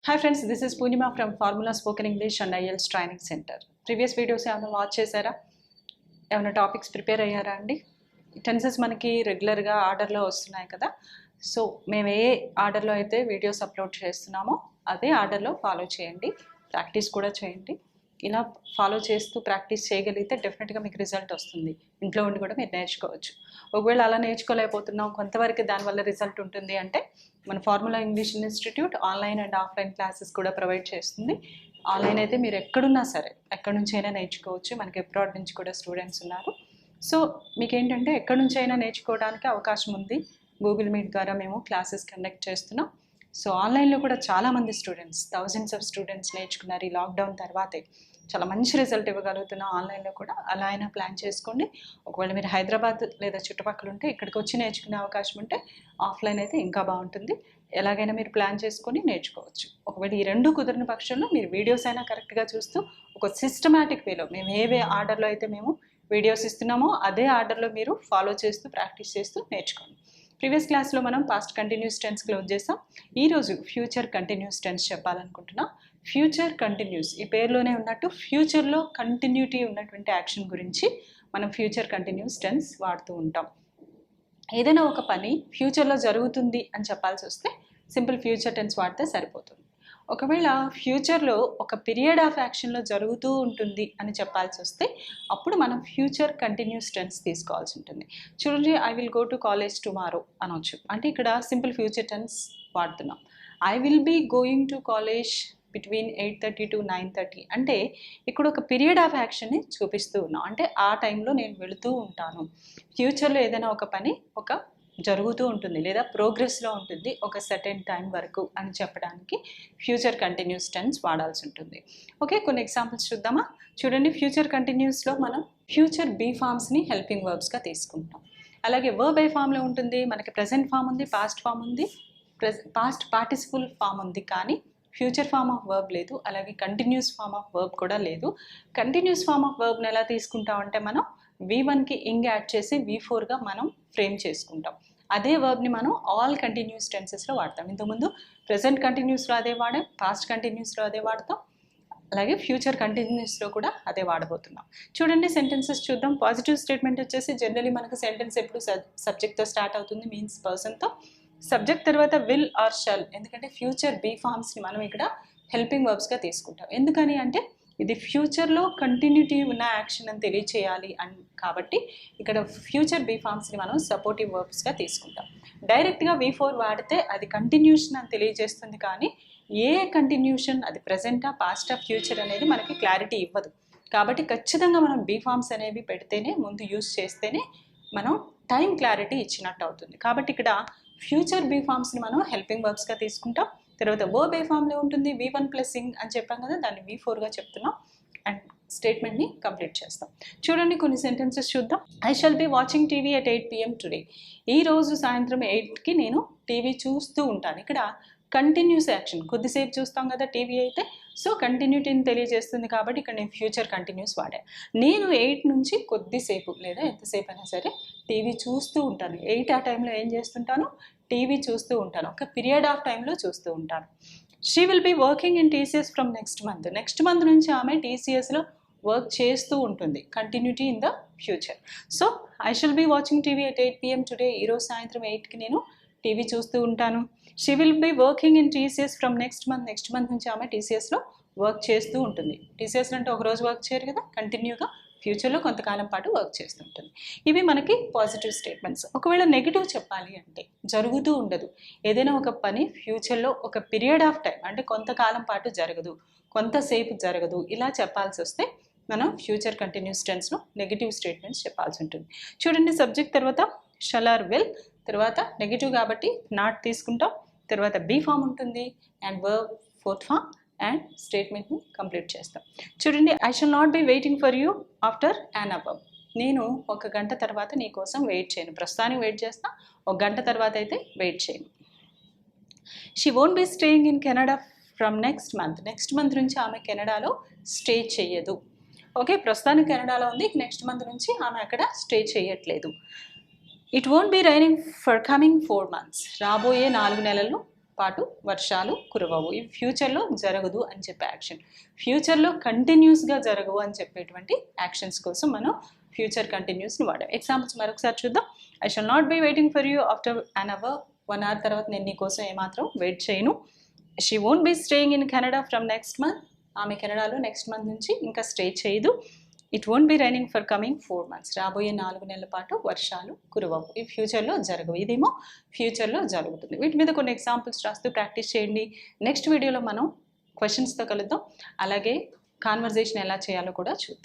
Hi friends, this is Poonima from Formula Spoken English and IELTS Training Center. Previous videos ఏమైనా watch చేశారా? ఏమైనా topics prepare అయ్యారా అండి? Tenses మనకి రెగ్యులర్గా ఆర్డర్లో వస్తున్నాయి కదా. సో మేము ఏ ఆర్డర్లో అయితే వీడియోస్ అప్లోడ్ చేస్తున్నామో అదే ఆర్డర్లో ఫాలో చేయండి, ప్రాక్టీస్ కూడా చేయండి. ఇలా ఫాలో చేస్తూ ప్రాక్టీస్ చేయగలిగితే డెఫినెట్గా మీకు రిజల్ట్ వస్తుంది. ఇంట్లో ఉండి కూడా మీరు నేర్చుకోవచ్చు. ఒకవేళ అలా నేర్చుకోలేకపోతున్నాం, కొంతవరకు దానివల్ల రిజల్ట్ ఉంటుంది అంటే మన formula English institute online and offline classes కూడా ప్రొవైడ్ చేస్తుంది. ఆన్లైన్ అయితే మీరు ఎక్కడున్నా సరే, ఎక్కడి నుంచి అయినా నేర్చుకోవచ్చు. మనకి అబ్రాడ్ నుంచి కూడా స్టూడెంట్స్ ఉన్నారు. సో మీకు ఏంటంటే ఎక్కడి నుంచి అయినా నేర్చుకోవడానికి అవకాశం ఉంది. గూగుల్ మీట్ ద్వారా మేము క్లాసెస్ కండక్ట్ చేస్తున్నాం. సో ఆన్లైన్లో కూడా చాలామంది స్టూడెంట్స్, థౌజండ్స్ ఆఫ్ స్టూడెంట్స్ నేర్చుకున్నారు. ఈ లాక్డౌన్ తర్వాతే చాలా మంచి రిజల్ట్ ఇవ్వగలుగుతున్నాం ఆన్లైన్లో కూడా. అలా అయినా ప్లాన్ చేసుకోండి. ఒకవేళ మీరు హైదరాబాద్ లేదా చుట్టుపక్కల ఉంటే, ఇక్కడికి వచ్చి నేర్చుకునే అవకాశం ఉంటే ఆఫ్లైన్ అయితే ఇంకా బాగుంటుంది. ఎలాగైనా మీరు ప్లాన్ చేసుకొని నేర్చుకోవచ్చు. ఒకవేళ ఈ రెండు కుదిరిన పక్షంలో మీరు వీడియోస్ అయినా కరెక్ట్గా చూస్తూ ఒక సిస్టమాటిక్ వేలో మేము ఏ ఆర్డర్లో అయితే మేము వీడియోస్ ఇస్తున్నామో అదే ఆర్డర్లో మీరు ఫాలో చేస్తూ ప్రాక్టీస్ చేస్తూ నేర్చుకోండి. ప్రీవియస్ క్లాస్లో మనం పాస్ట్ కంటిన్యూస్ టెన్స్ క్లోజ్ చేసాం. ఈరోజు ఫ్యూచర్ కంటిన్యూస్ టెన్స్ చెప్పాలనుకుంటున్నా. ఫ్యూచర్ కంటిన్యూస్, ఈ పేరులోనే ఉన్నట్టు ఫ్యూచర్లో కంటిన్యూటీ ఉన్నటువంటి యాక్షన్ గురించి మనం ఫ్యూచర్ కంటిన్యూస్ టెన్స్ వాడుతూ ఉంటాం. ఏదైనా ఒక పని ఫ్యూచర్లో జరుగుతుంది అని చెప్పాల్సి వస్తే సింపుల్ ఫ్యూచర్ టెన్స్ వాడితే సరిపోతుంది. ఒకవేళ ఫ్యూచర్లో ఒక పీరియడ్ ఆఫ్ యాక్షన్లో జరుగుతూ ఉంటుంది అని చెప్పాల్సి వస్తే అప్పుడు మనం ఫ్యూచర్ కంటిన్యూస్ టెన్స్ తీసుకోవాల్సి ఉంటుంది. చూడండి, I will go to college tomorrow అనొచ్చు. అంటే ఇక్కడ సింపుల్ ఫ్యూచర్ టెన్స్ వాడుతున్నాం. I will be going to college between 8:30 to 9:30 అంటే ఇక్కడ ఒక పీరియడ్ ఆఫ్ యాక్షన్ని చూపిస్తూ ఉన్నాం. అంటే ఆ టైంలో నేను వెళుతూ ఉంటాను. ఫ్యూచర్లో ఏదైనా ఒక పని ఒక జరుగుతూ ఉంటుంది లేదా ప్రోగ్రెస్లో ఉంటుంది ఒక సర్టెన్ టైం వరకు అని చెప్పడానికి ఫ్యూచర్ కంటిన్యూస్ టెన్స్ వాడాల్సి ఉంటుంది. ఓకే, కొన్ని ఎగ్జాంపుల్స్ చూద్దామా? చూడండి, ఫ్యూచర్ కంటిన్యూస్లో మనం ఫ్యూచర్ బీ ఫామ్స్ని హెల్పింగ్ వర్బ్స్గా తీసుకుంటాం. అలాగే వర్బ్ ఏ ఫామ్లో ఉంటుంది, మనకి ప్రజెంట్ ఫామ్ ఉంది, పాస్ట్ ఫామ్ ఉంది, పాస్ట్ పార్టిసిపుల్ ఫామ్ ఉంది, కానీ ఫ్యూచర్ ఫామ్ ఆఫ్ వర్బ్ లేదు. అలాగే కంటిన్యూస్ ఫామ్ ఆఫ్ వర్బ్ కూడా లేదు. కంటిన్యూస్ ఫామ్ ఆఫ్ వర్బ్ని ఎలా తీసుకుంటామంటే మనం V1కి ఇంగ్ యాడ్ చేసి V4గా మనం ఫ్రేమ్ చేసుకుంటాం. అదే వర్బ్ని మనం ఆల్ కంటిన్యూస్ టెన్సెస్లో వాడతాం. ఇంతకుముందు ప్రెజెంట్ కంటిన్యూస్లో అదే వాడాం, పాస్ట్ కంటిన్యూస్లో అదే వాడతాం, అలాగే ఫ్యూచర్ కంటిన్యూస్లో కూడా అదే వాడబోతున్నాం. చూడండి, సెంటెన్సెస్ చూద్దాం. పాజిటివ్ స్టేట్మెంట్ వచ్చేసి జనరలీ మనకు సెంటెన్స్ ఎప్పుడు సబ్జెక్ట్తో స్టార్ట్ అవుతుంది, మీన్స్ పర్సన్తో. సబ్జెక్ట్ తర్వాత విల్ ఆర్ షల్, ఎందుకంటే ఫ్యూచర్ బీ ఫామ్స్ని మనం ఇక్కడ హెల్పింగ్ వర్బ్స్గా తీసుకుంటాం. ఎందుకని అంటే ఇది ఫ్యూచర్లో కంటిన్యూటీ ఉన్న యాక్షన్ అని తెలియచేయాలి కాబట్టి ఇక్కడ ఫ్యూచర్ బీ ఫామ్స్ని మనం సపోర్టివ్ వర్బ్స్గా తీసుకుంటాం. డైరెక్ట్గా V4 వాడితే అది కంటిన్యూషన్ అని తెలియజేస్తుంది, కానీ ఏ కంటిన్యూషన్, అది ప్రజెంటా పాస్టా ఫ్యూచర్ అనేది మనకి క్లారిటీ ఇవ్వదు. కాబట్టి ఖచ్చితంగా మనం బీ ఫామ్స్ అనేవి పెడితేనే, ముందు యూజ్ చేస్తేనే మనం టైం క్లారిటీ ఇచ్చినట్టు అవుతుంది. కాబట్టి ఇక్కడ ఫ్యూచర్ బీ ఫామ్స్ని మనం హెల్పింగ్ వర్బ్స్గా తీసుకుంటాం. తర్వాత వర్బ్ ఏ ఫామ్లో ఉంటుంది, V1 ప్లస్ ఇంగ్ అని చెప్పాం కదా, దాన్ని V4గా చెప్తున్నాం అండ్ స్టేట్మెంట్ని కంప్లీట్ చేస్తాం. చూడండి, కొన్ని సెంటెన్సెస్ చూద్దాం. I shall be watching TV at 8 PM today. ఈరోజు సాయంత్రం 8కి నేను టీవీ చూస్తూ ఉంటాను. ఇక్కడ కంటిన్యూస్ యాక్షన్, కొద్దిసేపు చూస్తాం కదా టీవీ అయితే, సో కంటిన్యూటీని తెలియజేస్తుంది కాబట్టి ఇక్కడ నేను ఫ్యూచర్ కంటిన్యూస్ వాడా. నేను 8 నుంచి కొద్దిసేపు లేదా ఎంతసేపు అయినా సరే టీవీ చూస్తూ ఉంటాను. 8 ఆ టైంలో ఏం చేస్తుంటాను, టీవీ చూస్తూ ఉంటాను. ఒక పీరియడ్ ఆఫ్ టైంలో చూస్తూ ఉంటాను. She will be working in TCS from next month. Next month నుంచి ఆమె TCSలో వర్క్ చేస్తూ ఉంటుంది. Continuity in the future. So I shall be watching TV at 8 PM today. ఈరోజు సాయంత్రం 8కి నేను టీవీ చూస్తూ ఉంటాను. She will be working in TCS from next month. Next month నుంచి ఆమె TCSలో వర్క్ చేస్తూ ఉంటుంది. TCSలో అంటే ఒకరోజు వర్క్ చేయరు కదా, కంటిన్యూగా ఫ్యూచర్లో కొంతకాలం పాటు వర్క్ చేస్తుంటుంది. ఇవి మనకి పాజిటివ్ స్టేట్మెంట్స్. ఒకవేళ నెగిటివ్ చెప్పాలి అంటే జరుగుతూ ఉండదు. ఏదైనా ఒక పని ఫ్యూచర్లో ఒక పీరియడ్ ఆఫ్ టైం, అంటే కొంతకాలం పాటు జరగదు, కొంతసేపు జరగదు, ఇలా చెప్పాల్సి వస్తే మనం ఫ్యూచర్ కంటిన్యూస్ టెన్స్లో నెగిటివ్ స్టేట్మెంట్స్ చెప్పాల్సి ఉంటుంది. చూడండి, సబ్జెక్ట్ తర్వాత షల్ ఆర్ విల్, తర్వాత నెగిటివ్ కాబట్టి నాట్ తీసుకుంటాం, తర్వాత బీ ఫామ్ ఉంటుంది and verb fourth form and స్టేట్మెంట్ని కంప్లీట్ చేస్తాం. చూడండి, I shall not be waiting for you after an hour. నేను 1 గంట తర్వాత నీ కోసం వెయిట్ చేయను. ప్రస్తుతానికి వెయిట్ చేస్తా, 1 గంట తర్వాత అయితే వెయిట్ చేయను. She won't be staying in Canada from next month. Next month నుంచి ఆమె కెనడాలో స్టే చేయదు. ఓకే, ప్రస్తుతానికి కెనడాలో ఉంది, నెక్స్ట్ మంత్ నుంచి ఆమె అక్కడ స్టే చేయట్లేదు. It won't be raining for coming 4 months. రాబోయే 4 నెలల్లో పాటు వర్షాలు కురవవు. ఇవి ఫ్యూచర్లో జరగదు అని చెప్పే యాక్షన్. ఫ్యూచర్లో కంటిన్యూస్గా జరగవు అని చెప్పేటువంటి యాక్షన్స్ కోసం మనం ఫ్యూచర్ కంటిన్యూస్ని వాడాం. ఎగ్జాంపుల్స్ మరొకసారి చూద్దాం. I shall not be waiting for you after an hour. 1 hour తర్వాత నేను నీ కోసం ఏమాత్రం వెయిట్ చేయను. She won't be staying in Canada from next month. ఆమె కెనడాలో నెక్స్ట్ మంత్ నుంచి ఇంకా స్టే చేయదు. It won't be raining for coming 4 months. రాబోయే 4 నెలల పాటు వర్షాలు కురవవు. ఈ ఫ్యూచర్లో జరగవు. ఇదేమో ఫ్యూచర్లో జరుగుతుంది. వీటి మీద కొన్ని ఎగ్జాంపుల్స్ రాస్తూ ప్రాక్టీస్ చేయండి. నెక్స్ట్ వీడియోలో మనం క్వశ్చన్స్తో కలుద్దాం. అలాగే కాన్వర్జేషన్ ఎలా చేయాలో కూడా చూద్దాం.